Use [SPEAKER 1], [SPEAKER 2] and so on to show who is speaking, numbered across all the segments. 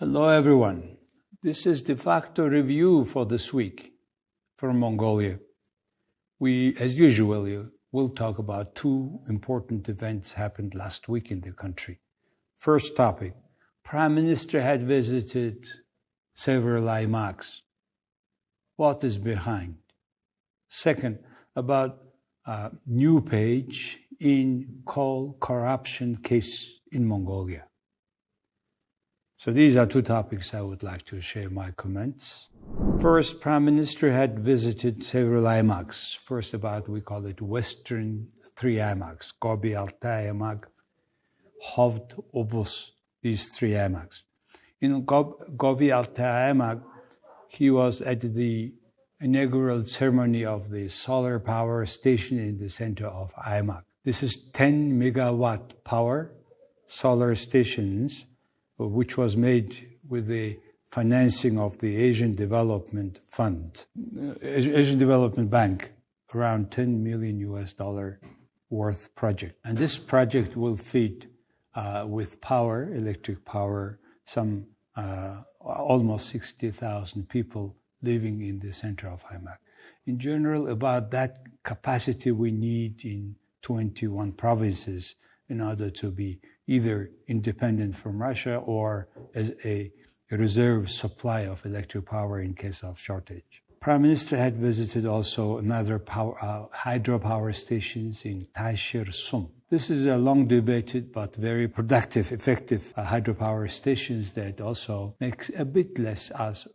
[SPEAKER 1] Hello everyone. This is Defacto review for this week from Mongolia. We, as usual, will talk about two important events happened last week in the country. First topic, Prime Minister had visited several aimags. What is behind? Second, about a new page in coal corruption case in Mongolia. So these are two topics I would like to share my comments. First, Prime Minister had visited several aimags. First we call it Western three aimags, Gobi Altai aimag, Hovd Obus, these three aimags. In Gobi Altai aimag, he was at the inaugural ceremony of the solar power station in the center of aimag. This is 10 megawatt power solar stations, which was made with the financing of the Asian Development Fund, Asian Development Bank, around $10 million worth project. And this project will feed with power, electric power, some almost 60,000 people living in the center of aimag. In general, about that capacity we need in 21 provinces in order to be either independent from Russia or as a reserve supply of electric power in case of shortage. Prime Minister had visited also another hydropower stations in Taishir Sum. This is a long debated but very productive, effective hydropower stations that also makes a bit less us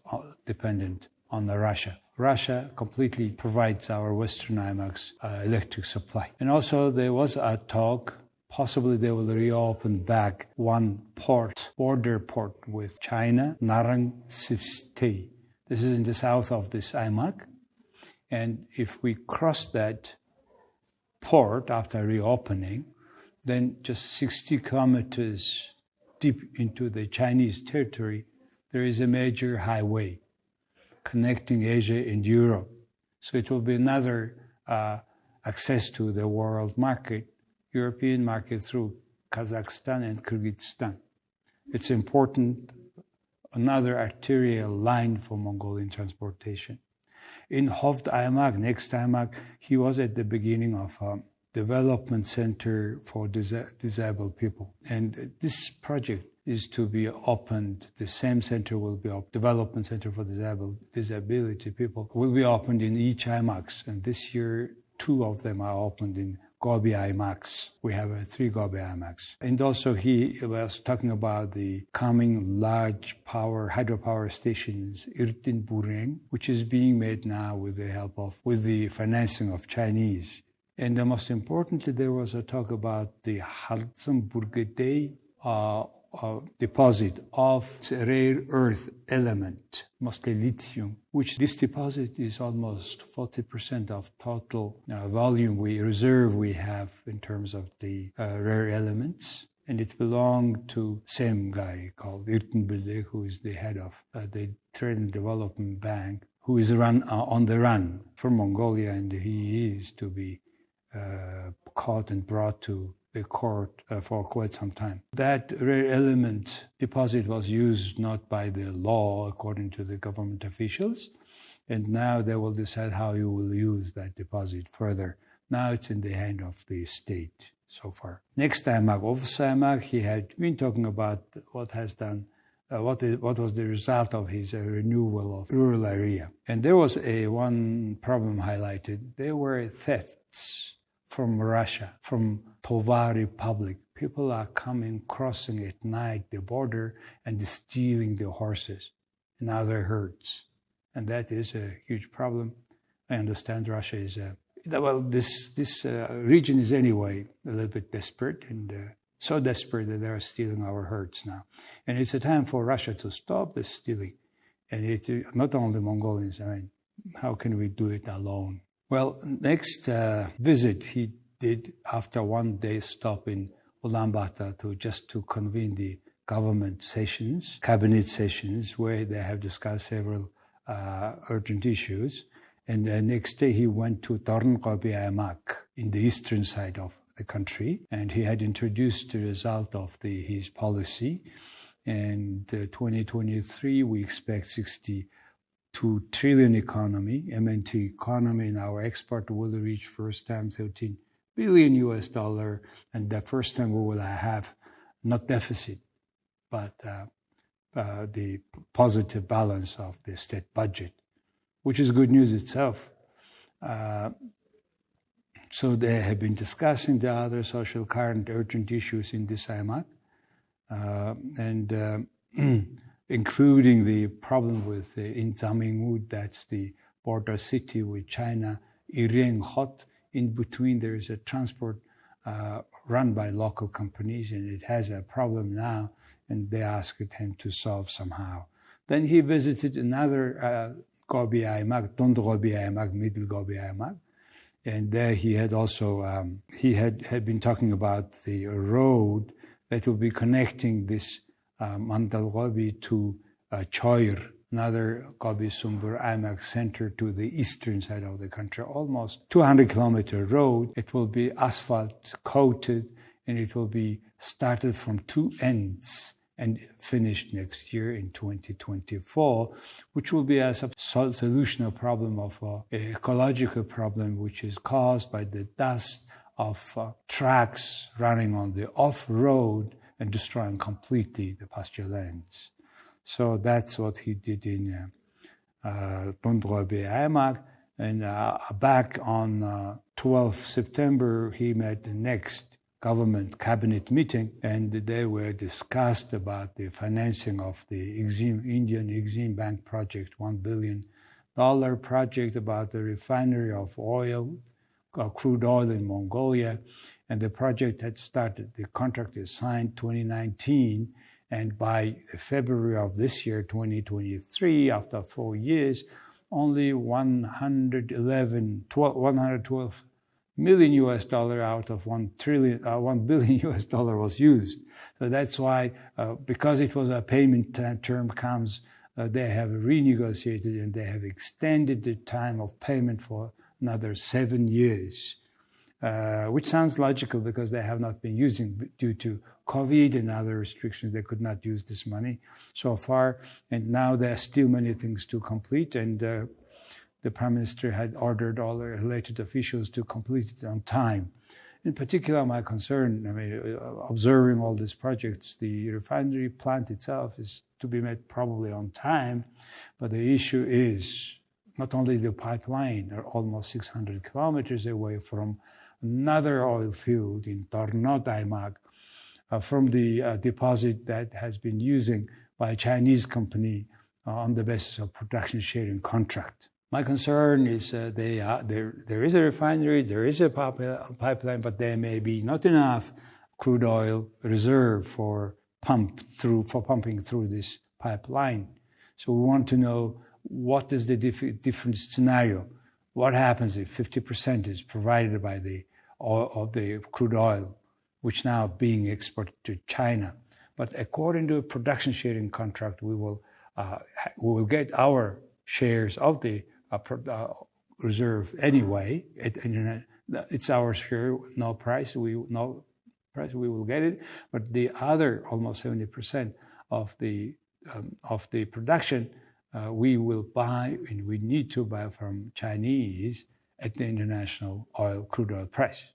[SPEAKER 1] dependent on Russia. Russia completely provides our Western aimags electric supply. And also there was a talk, possibly they will reopen back one port, border port with China, Narang Sivstei. This is in the south of this aimag. And if we cross that port after reopening, then just 60 kilometers deep into the Chinese territory, there is a major highway connecting Asia and Europe. So it will be another access to the world market, European market through Kazakhstan and Kyrgyzstan. It's important, another arterial line for Mongolian transportation. In Hovd aimag, next aimag, he was at the beginning of a development center for disabled people. And this project is to be opened. The same center will be development center for disability people will be opened in each aimags. And this year, 2 of them are opened in Gobi aimags. We have 3 Gobi aimags. And also he was talking about the coming large hydropower stations, Irtin Bureng, which is being made now with the financing of Chinese. And most importantly, there was a talk about the Haltsam Burgedei deposit of rare earth element, mostly lithium, which this deposit is almost 40% of total volume reserve we have in terms of the rare elements. And it belonged to same guy called Irtin Bile, who is the head of the Trade and Development Bank, who is on the run from Mongolia, and he is to be caught and brought to the court for quite some time. That rare element deposit was used not by the law according to the government officials, and now they will decide how you will use that deposit further. Now it's in the hand of the state so far. Next aimag, Ovs aimag, he had been talking about what was the result of his renewal of rural area. And there was one problem highlighted. There were thefts from Russia, from Tova Republic. People are crossing at night the border and stealing the horses and other herds. And that is a huge problem. I understand Russia is this region is anyway a little bit desperate, and so desperate that they are stealing our herds now. And it's a time for Russia to stop the stealing. And not only Mongolians, how can we do it alone? Well, next visit he did after 1 day stop in Ulaanbaatar to convene the government sessions, cabinet sessions, where they have discussed several urgent issues. And the next day he went to Torngobi aimag in the eastern side of the country, and he had introduced the result of his policy. And 2023, we expect 62 trillion economy, MNT economy, and our export will reach first time $13 billion US, and the first time we will have not deficit, but the positive balance of the state budget, which is good news itself. So they have been discussing the other social current urgent issues in this aimags, and including the problem with in Zamingwood, that's the border city with China, Irenghot. In between, there is a transport run by local companies, and it has a problem now, and they asked him to solve somehow. Then he visited another Gobi aimags, Dond Gobi aimags, Middle Gobi aimags, and there he had also he had been talking about the road that will be connecting this Mandal Gobi to Choir, another Gobi Sumbur aimags center to the eastern side of the country, almost 200-kilometer road. It will be asphalt coated, and it will be started from two ends and finished next year in 2024, which will be a solution, a problem of an ecological problem, which is caused by the dust of trucks running on the off-road and destroying completely the pasture lands. So that's what he did in Bundrobe aimags. And back on 12 September, he met the next government cabinet meeting, and they were discussed about the financing of the Indian Exim Bank project, $1 billion project about the refinery of oil, crude oil in Mongolia. And the project had started. The contract is signed 2019, and by February of this year, 2023, after 4 years, only $112 million US out of $1 billion US was used. So that's why, because it was a payment term comes, they have renegotiated and they have extended the time of payment for another 7 years. Which sounds logical because they have not been using due to COVID and other restrictions. They could not use this money so far, and now there are still many things to complete. And the Prime Minister had ordered all the related officials to complete it on time. In particular, my concern, observing all these projects, the refinery plant itself is to be met probably on time, but the issue is not only the pipeline, are almost 600 kilometers away from another oil field in Tornot aimags, from the deposit that has been using by a Chinese company on the basis of production sharing contract. My concern is there is a refinery, there is a pipeline, but there may be not enough crude oil reserve for pumping through this pipeline. So we want to know what is the different scenario. What happens if 50% is provided by the crude oil, which now being exported to China? But according to a production sharing contract, we will get our shares of the reserve anyway. It's our share, no price. We will get it. But the other almost 70% of the production we will buy, and we need to buy from Chinese at the international crude oil price.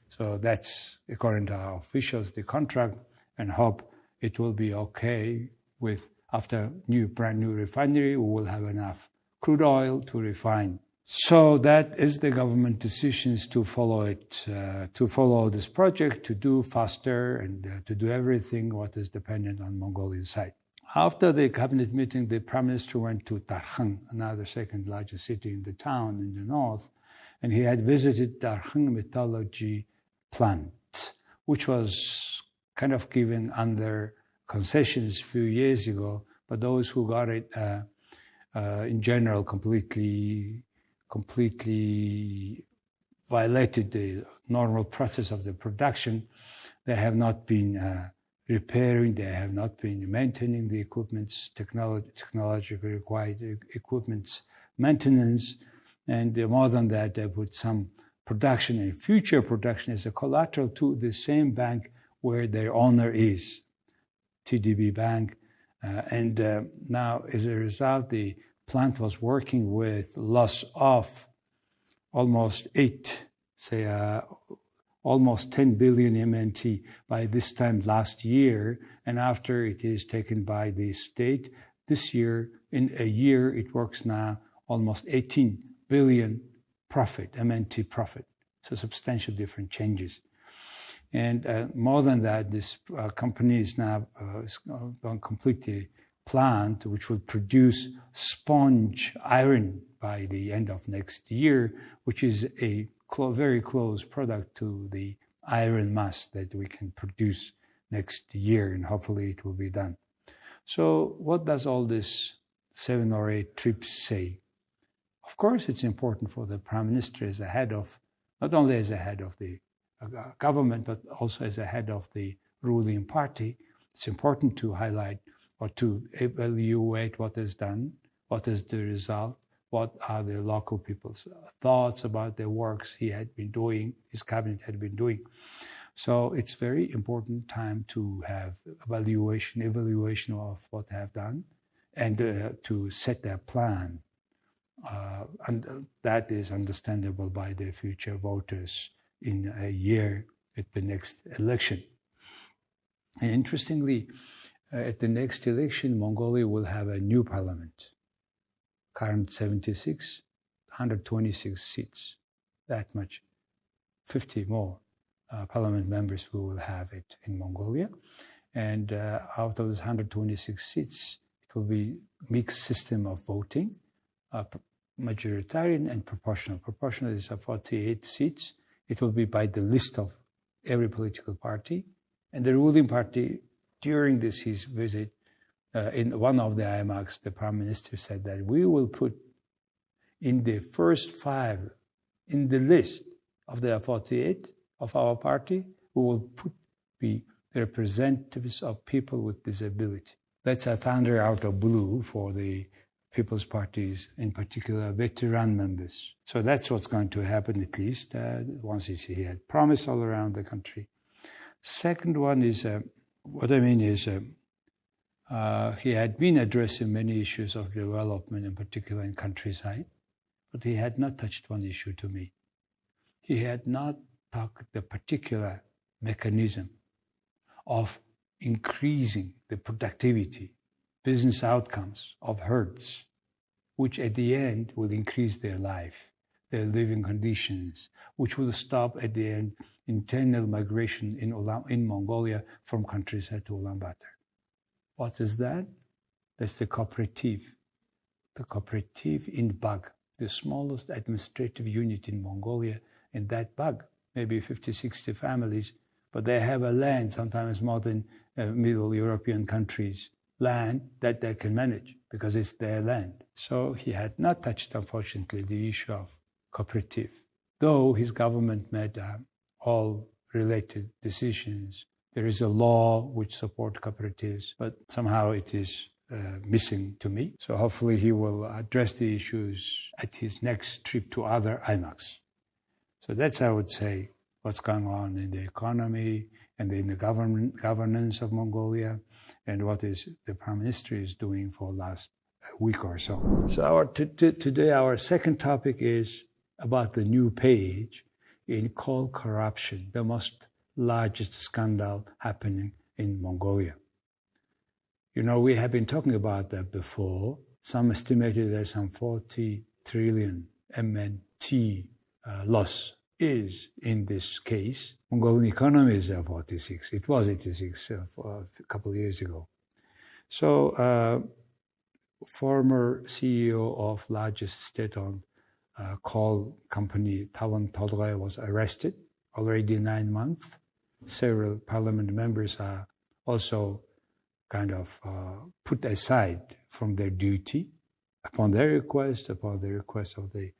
[SPEAKER 1] So that's, according to our officials, the contract, and hope it will be okay with, after brand new refinery, we will have enough crude oil to refine. So that is the government decisions to follow it, to follow this project, to do faster and to do everything what is dependent on Mongolian side. After the cabinet meeting, the Prime Minister went to Darkhan, another second largest city in the town in the north, and he had visited Darkhan metallurgy plant, which was kind of given under concessions a few years ago, but those who got it in general completely violated the normal process of the production. They have not been repairing, they have not been maintaining the equipment's technologically required equipment's maintenance, and more than that, they put some production and future production as a collateral to the same bank where their owner is. TDB Bank. Now, as a result, the plant was working with loss of almost 10 billion MNT by this time last year, and after it is taken by the state, this year, in a year, it works now almost 18 billion profit, MNT profit. So substantial different changes. And more than that, this company is now going to complete a plant which will produce sponge iron by the end of next year, which is a very close product to the iron mass that we can produce next year, and hopefully it will be done. So what does all this 7 or 8 trips say? Of course, it's important for the Prime Minister as a head of, not only as a head of the government, but also as a head of the ruling party. It's important to highlight or to evaluate what is done, what is the result, what are the local people's thoughts about the works he had been doing, his cabinet had been doing. So it's very important time to have evaluation of what they have done and to set their plan. And that is understandable by the future voters in a year at the next election. And interestingly, at the next election, Mongolia will have a new parliament. Current 76, 126 seats, that much, 50 more parliament members we will have it in Mongolia. And out of those 126 seats, it will be a mixed system of voting, majoritarian and proportional. Proportional is 48 seats. It will be by the list of every political party. And the ruling party, during his visit, in one of the aimags, the Prime Minister said that we will put in the first 5 in the list of the 48 of our party, we will be the representatives of people with disability. That's a thunder out of blue for the people's parties, in particular veteran members. So that's what's going to happen, at least, once he had promised all around the country. Second one is, he had been addressing many issues of development, in particular in countryside, but he had not touched one issue to me. He had not talked the particular mechanism of increasing the productivity, business outcomes of herds, which at the end will increase their life, their living conditions, which will stop at the end internal migration in Mongolia from countryside to Ulaanbaatar. What is that? That's the cooperative. The cooperative in Bag, the smallest administrative unit in Mongolia, and that Bag, maybe 50, 60 families, but they have a land, sometimes more than Middle European countries, land that they can manage because it's their land. So he had not touched, unfortunately, the issue of cooperative. Though his government made all related decisions, there is a law which supports cooperatives, but somehow it is missing to me. So hopefully he will address the issues at his next trip to other aimags. So that's, I would say, what's going on in the economy and in the governance of Mongolia, and what is the Prime Minister is doing for last week or so. So today our second topic is about the new page in coal corruption, the most largest scandal happening in Mongolia. You know, we have been talking about that before. Some estimated that some 40 trillion MNT loss is in this case. Mongolian economy is 46. It was 86 a couple of years ago. So, former CEO of largest state-owned coal company, Tavan Tolgay, was arrested already 9 months. Several parliament members are also kind of put aside from their duty upon their request, upon the request of the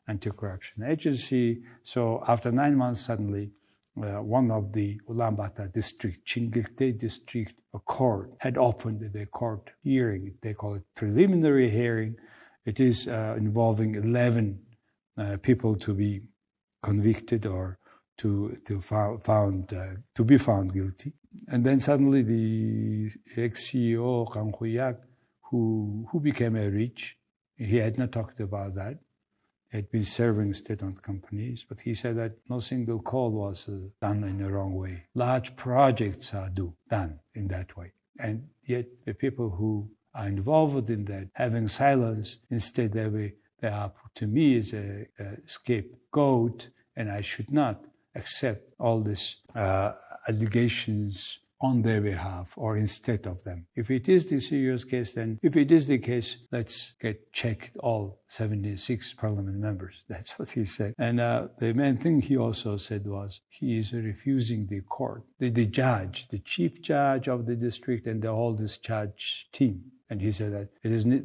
[SPEAKER 1] anti-corruption agency. So after 9 months, suddenly, one of the Ulaanbaatar district, Chingirte district court, had opened the court hearing. They call it preliminary hearing. It is involving 11 people to be convicted or to be found guilty. And then suddenly the ex-CEO, Kang Hu-yak, who became a rich, he had not talked about that. He had been serving state-owned companies, but he said that no single call was done in the wrong way. Large projects are done in that way. And yet the people who are involved in that, having silence, instead they are put to me as a scapegoat, and I should not accept all these allegations on their behalf or instead of them. If it is the serious case, then if it is the case, let's check all 76 parliament members. That's what he said. And the main thing he also said was he is refusing the court, the judge, the chief judge of the district and the whole discharge team. And he said that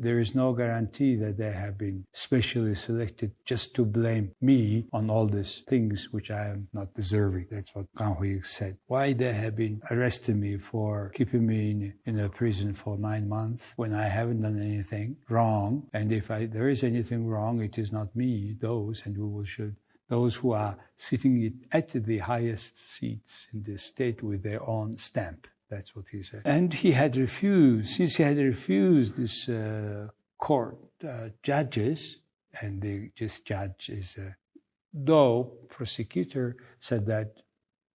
[SPEAKER 1] there is no guarantee that they have been specially selected just to blame me on all these things which I am not deserving. That's what Kang Hu-yak said. Why they have been arresting me for keeping me in a prison for 9 months when I haven't done anything wrong. And if there is anything wrong, it is not me, those who are sitting at the highest seats in the state with their own stamp. That's what he said. And he had refused, since he had refused this court judges, and this judge is, though prosecutor said that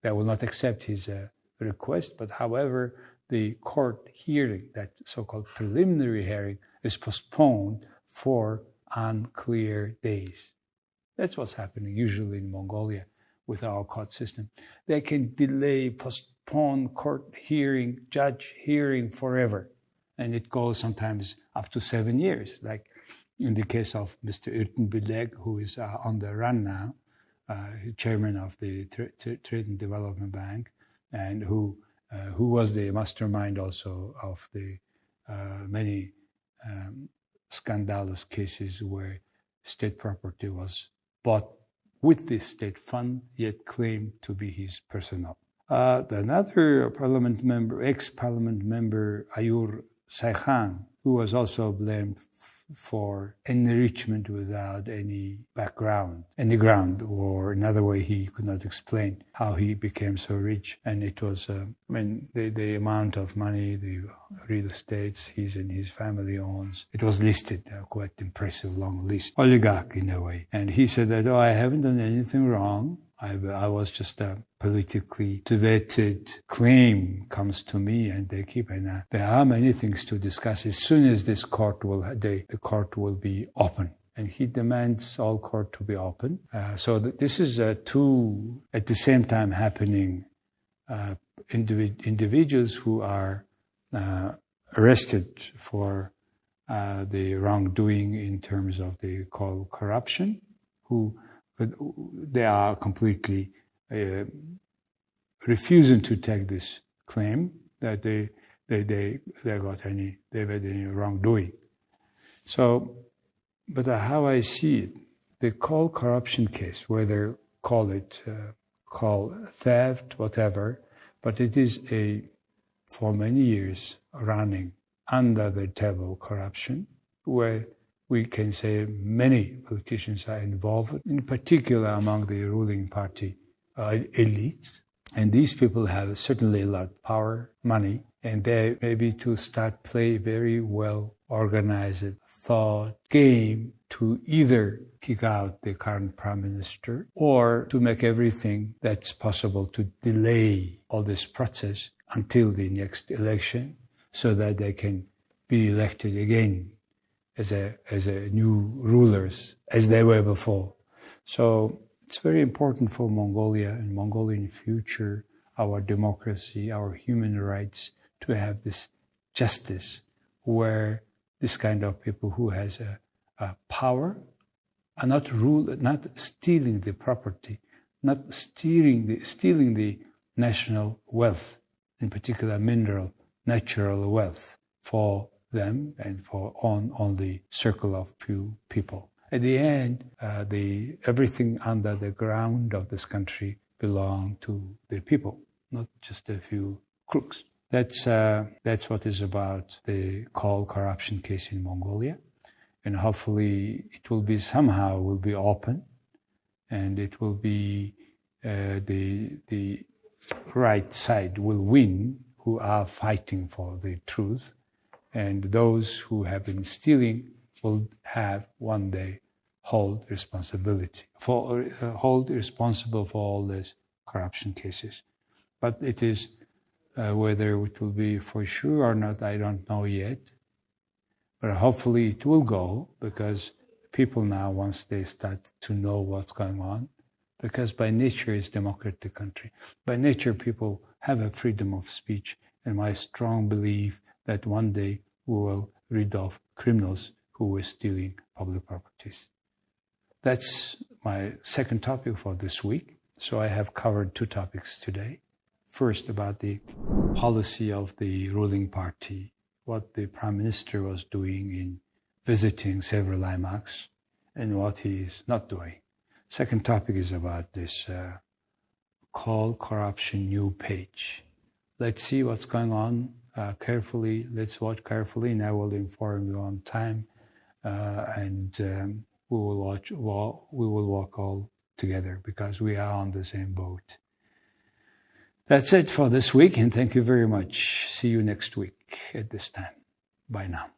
[SPEAKER 1] they will not accept his request, but however, the court hearing, that so-called preliminary hearing, is postponed for unclear days. That's what's happening usually in Mongolia with our court system. They can delay, postpone court hearing, judge hearing forever. And it goes sometimes up to 7 years, like in the case of Mr. Erdene, who is on the run now, chairman of the Trade and Development Bank, and who was the mastermind also of the many scandalous cases where state property was bought with the state fund, yet claimed to be his personal. Another parliament member, ex-parliament member, Ayur Saikhan, who was also blamed for enrichment without any background, any ground, or another way he could not explain how he became so rich. And it was, the amount of money, the real estates he and his family owns, it was listed, quite impressive, long list, oligarch in a way. And he said that, I haven't done anything wrong. I was just a politically motivated claim comes to me, and they keep. And there are many things to discuss. As soon as the court will be open, and he demands all court to be open. So this is two at the same time happening. Individuals who are arrested for the wrongdoing in terms of the called corruption, but they are completely refusing to take this claim that they had any wrongdoing. So, but how I see it, they call corruption case, whether call theft, whatever, but it is for many years running under the table corruption, where we can say many politicians are involved, in particular among the ruling party elite. And these people have certainly a lot of power, money, and they maybe to start play very well organized thought game to either kick out the current prime minister or to make everything that's possible to delay all this process until the next election so that they can be elected again as a new rulers as they were before. So it's very important for Mongolia and Mongolian future, our democracy, our human rights, to have this justice where this kind of people who has a power are not stealing the property, not stealing the national wealth, in particular mineral, natural wealth for them and for on the circle of few people. At the end, everything under the ground of this country belong to the people, not just a few crooks. That's what is about the call corruption case in Mongolia, and hopefully it will be open, and it will be the right side will win, who are fighting for the truth, and those who have been stealing will have one day hold responsible for all these corruption cases. But it is whether it will be for sure or not, I don't know yet. But hopefully it will go, because people now, once they start to know what's going on, because by nature it's a democratic country. By nature people have a freedom of speech, and my strong belief that one day we will rid of criminals who were stealing public properties. That's my second topic for this week. So I have covered two topics today. First, about the policy of the ruling party, what the Prime Minister was doing in visiting several aimags, and what he is not doing. Second topic is about this Call Corruption new page. Let's see what's going on carefully. Let's watch carefully, and I will inform you on time. We will walk all together, because we are on the same boat. That's it for this week, and thank you very much. See you next week at this time. Bye now.